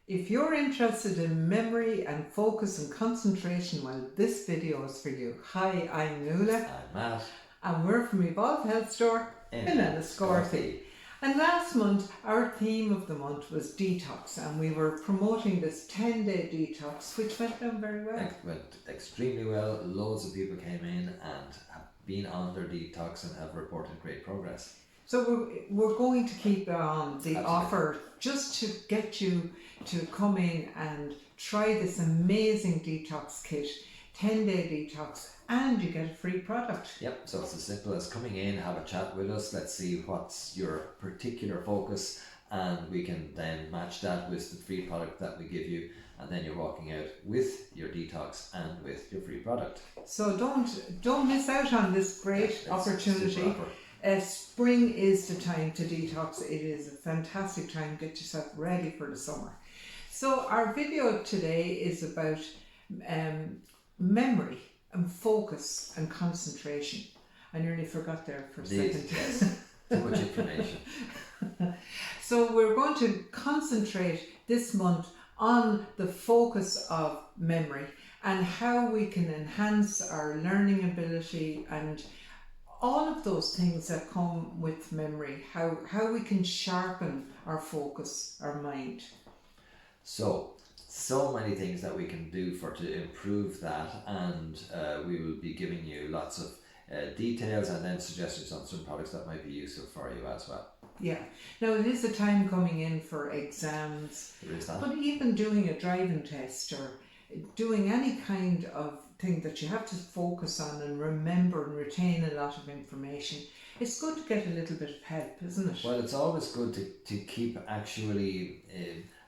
If you're interested in memory and focus and concentration, well, this video is for you. Hi, I'm Nuala. I'm Matt. And we're from Evolv Healthstore in Enniscorthy. And last month, our theme of the month was detox, and we were promoting this 10-day detox, which went down very well. It went extremely well. Loads of people came in and have been on their detox and have reported great progress. So we're going to keep on the Absolutely. offer just to get you to come in and try this amazing detox kit, 10-day detox, and you get a free product. Yep, so it's as simple as coming in, have a chat with us, let's see what's your particular focus, and we can then match that with the free product that we give you, and then you're walking out with your detox and with your free product. So don't miss out on this great opportunity. Spring is the time to detox. It is a fantastic time. Get yourself ready for the summer. So our video today is about memory and focus and concentration. I nearly forgot there for a second. Yes. Too much information. So we're going to concentrate this month on the focus of memory and how we can enhance our learning ability and all of those things that come with memory, how we can sharpen our focus, our mind. So many things that we can do to improve that, and we will be giving you lots of details and then suggestions on some products that might be useful for you as well. Yeah. Now it is a time coming in for exams, There is that. But even doing a driving test or doing any kind of thing that you have to focus on and remember and retain a lot of information, it's good to get a little bit of help, isn't it? Well, it's always good to keep actually,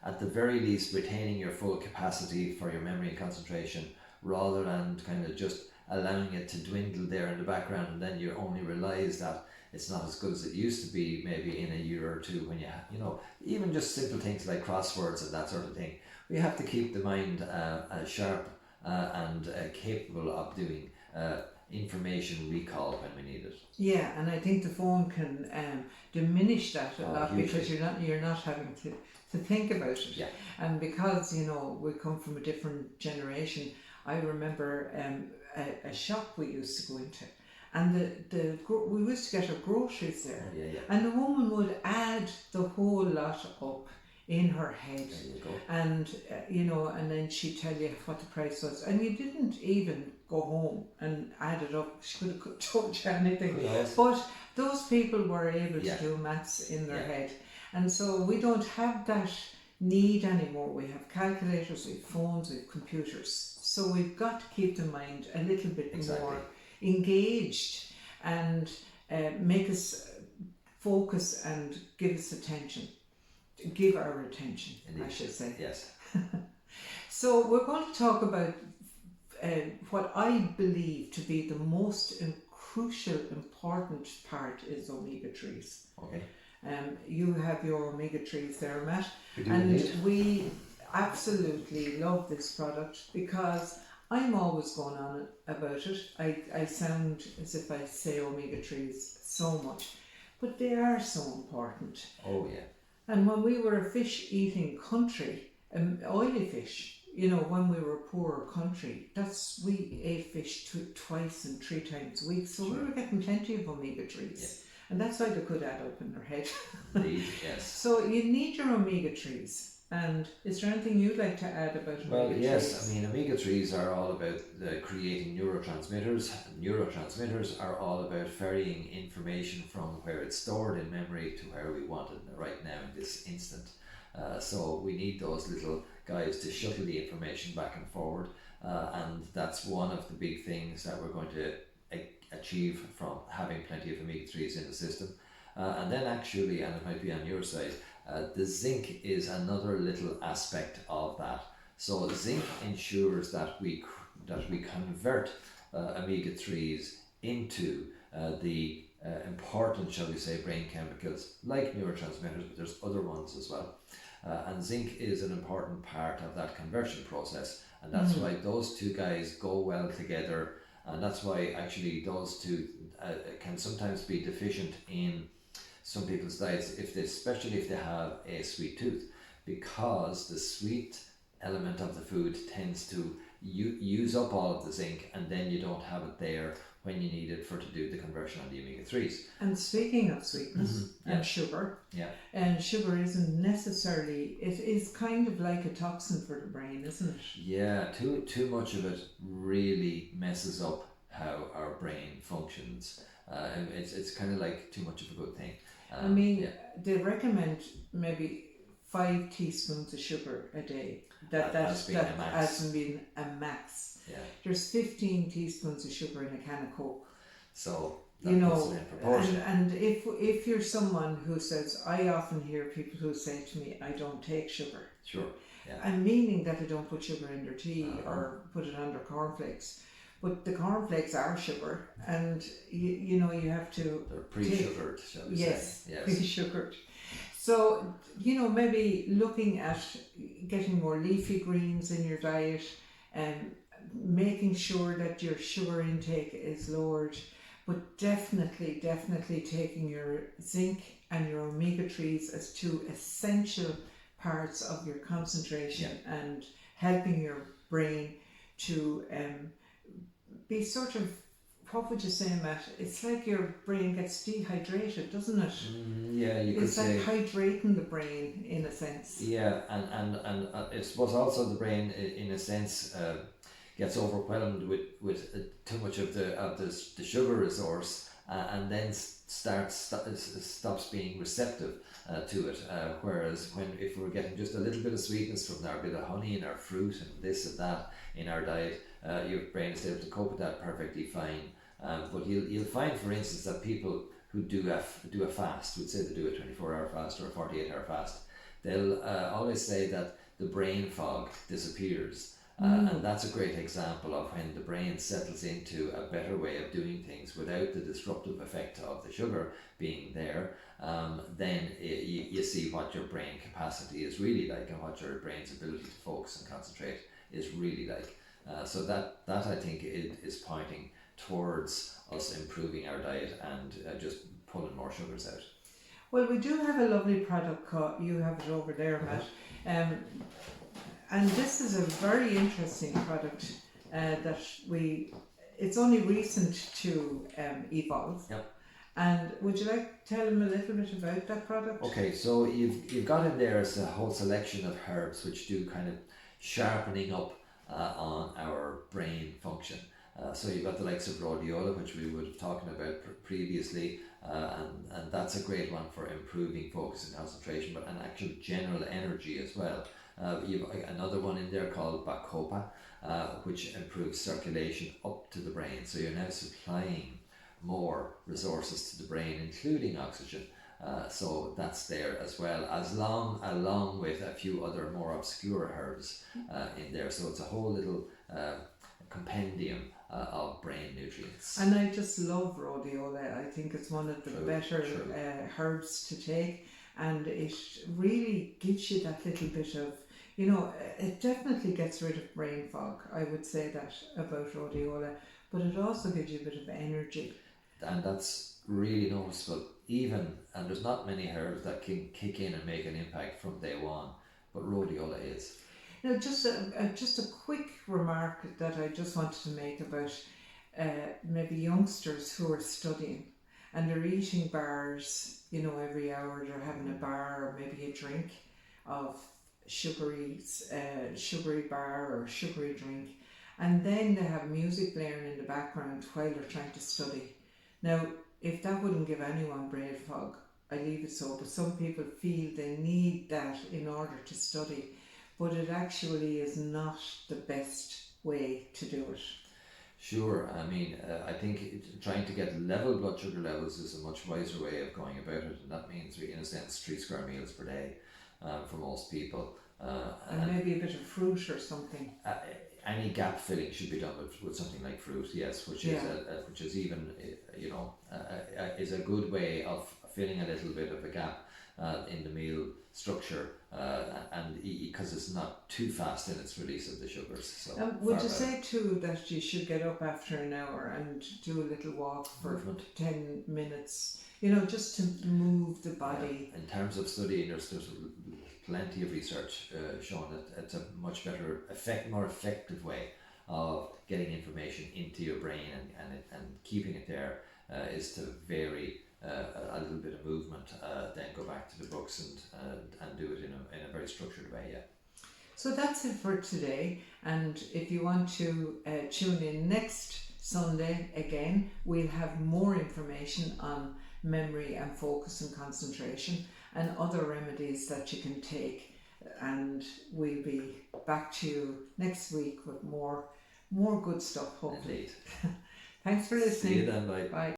at the very least, retaining your full capacity for your memory and concentration, rather than kind of just allowing it to dwindle there in the background, and then you only realise that it's not as good as it used to be maybe in a year or two, when even just simple things like crosswords and that sort of thing. We have to keep the mind sharp and capable of doing information recall when we need it. Yeah, and I think the phone can diminish that a lot, hugely. because you're not having to think about it. Yeah. And because we come from a different generation, I remember a shop we used to go into, and we used to get our groceries there. Yeah. And the woman would add the whole lot up in her head. There you go. And and then she'd tell you what the price was, and you didn't even go home and add it up. She could have told you anything. Yes. But those people were able to Yeah. do maths in their Yeah. head, and so we don't have that need anymore. We have calculators, we have phones, we have computers, so we've got to keep the mind a little bit more engaged and make us focus and give us attention. Give our attention, Indeed. I should say. Yes. So we're going to talk about what I believe to be the most crucial, important part is omega-3s. Okay. You have your omega-3s there, Matt. We do And indeed. we absolutely love this product because I'm always going on about it. I sound as if I say omega-3s so much, but they are so important. Oh yeah. And when we were a fish-eating country, oily fish, when we were a poorer country, we ate fish twice and 3 times a week, so we were getting plenty of omega-3s. Yeah. And that's why they could add up in their head. Indeed, yes. So you need your omega-3s. And is there anything you'd like to add about omega-3s? Well, yes, omega-3s are all about creating neurotransmitters. Neurotransmitters are all about ferrying information from where it's stored in memory to where we want it right now in this instant. So we need those little guys to shuttle the information back and forward, and that's one of the big things that we're going to achieve from having plenty of omega-3s in the system. And then actually, and it might be on your side, the zinc is another little aspect of that. So zinc ensures that we convert omega-3s into the important, shall we say, brain chemicals like neurotransmitters, but there's other ones as well. And zinc is an important part of that conversion process, and that's why those two guys go well together, and that's why actually those two can sometimes be deficient in some people's diets, especially if they have a sweet tooth, because the sweet element of the food tends to use up all of the zinc, and then you don't have it there when you need it to do the conversion on the omega-3s. And speaking of sweetness Yeah. and sugar, Yeah. and sugar isn't necessarily, it is kind of like a toxin for the brain, isn't it? Yeah, too much of it really messes up how our brain functions. It's kind of like too much of a good thing. I mean, yeah. they recommend maybe 5 teaspoons of sugar a day. That Hasn't been a max. Yeah. There's 15 teaspoons of sugar in a can of Coke. So that puts it in proportion. And if you're someone who says, I often hear people who say to me, I don't take sugar. Sure. Yeah. I'm meaning that I don't put sugar in their tea or put it on their cornflakes. But the cornflakes are sugar, and you have to. They're pre-sugared, shall we say? Yes, pre-sugared. So, maybe looking at getting more leafy greens in your diet and making sure that your sugar intake is lowered, but definitely taking your zinc and your omega-3s as 2 essential parts of your concentration and helping your brain to be sort of, what would you say, Matt? It's like your brain gets dehydrated, doesn't it? Yeah, you could say. It's like hydrating the brain in a sense. Yeah, and I suppose also the brain, in a sense, gets overwhelmed with too much of the sugar resource, and then stops being receptive to it. Whereas if we're getting just a little bit of sweetness from our bit of honey in our fruit and this and that in our diet, your brain is able to cope with that perfectly fine. But you'll find, for instance, that people who do a fast, would say they do a 24-hour fast or a 48-hour fast, they'll always say that the brain fog disappears. And that's a great example of when the brain settles into a better way of doing things without the disruptive effect of the sugar being there. Then you see what your brain capacity is really like, and what your brain's ability to focus and concentrate is really like. So that I think is pointing towards us improving our diet and just pulling more sugars out. Well, we do have a lovely product called, you have it over there, Matt. And this is a very interesting product that it's only recent to Evolv. Yep. And would you like to tell them a little bit about that product? Okay, so you've got in there a whole selection of herbs which do kind of sharpening up on our brain function. So you've got the likes of rhodiola, which we would have talked about previously, and that's a great one for improving focus and concentration, but an actual general energy as well. You've another one in there called bacopa, which improves circulation up to the brain. So you're now supplying more resources to the brain, including oxygen. So that's there as well, along with a few other more obscure herbs in there. So it's a whole little compendium of brain nutrients. And I just love rhodiola. I think it's one of the better herbs to take, and it really gives you that little bit of, it definitely gets rid of brain fog. I would say that about rhodiola, but it also gives you a bit of energy. And that's really noticeable. And there's not many herbs that can kick in and make an impact from day one, but rhodiola is. Now, just a quick remark that I just wanted to make about maybe youngsters who are studying and they're eating bars, every hour they're having a bar or maybe a drink of sugary bar or sugary drink, and then they have music blaring in the background while they're trying to study. Now, if that wouldn't give anyone brain fog, I leave it so, but some people feel they need that in order to study, but it actually is not the best way to do it. Sure, I mean, I think trying to get level blood sugar levels is a much wiser way of going about it, and that means, in a sense, 3 square meals per day for most people. And maybe a bit of fruit or something. Any gap filling should be done with something like fruit, yes, which is even, is a good way of filling a little bit of a gap. in the meal structure, and because it's not too fast in its release of the sugars. So would you say too that you should get up after an hour and do a little walk for movement. 10 minutes, just to move the body? In terms of studying, there's plenty of research showing that it's a much better, more effective way of getting information into your brain and keeping it there is to vary a little bit of movement, then go back to the books and do it in a very structured way. Yeah. So that's it for today, and if you want to tune in next Sunday again, we'll have more information on memory and focus and concentration and other remedies that you can take, and we'll be back to you next week with more good stuff, hopefully. Indeed. Thanks for listening. See you then. Bye. Bye.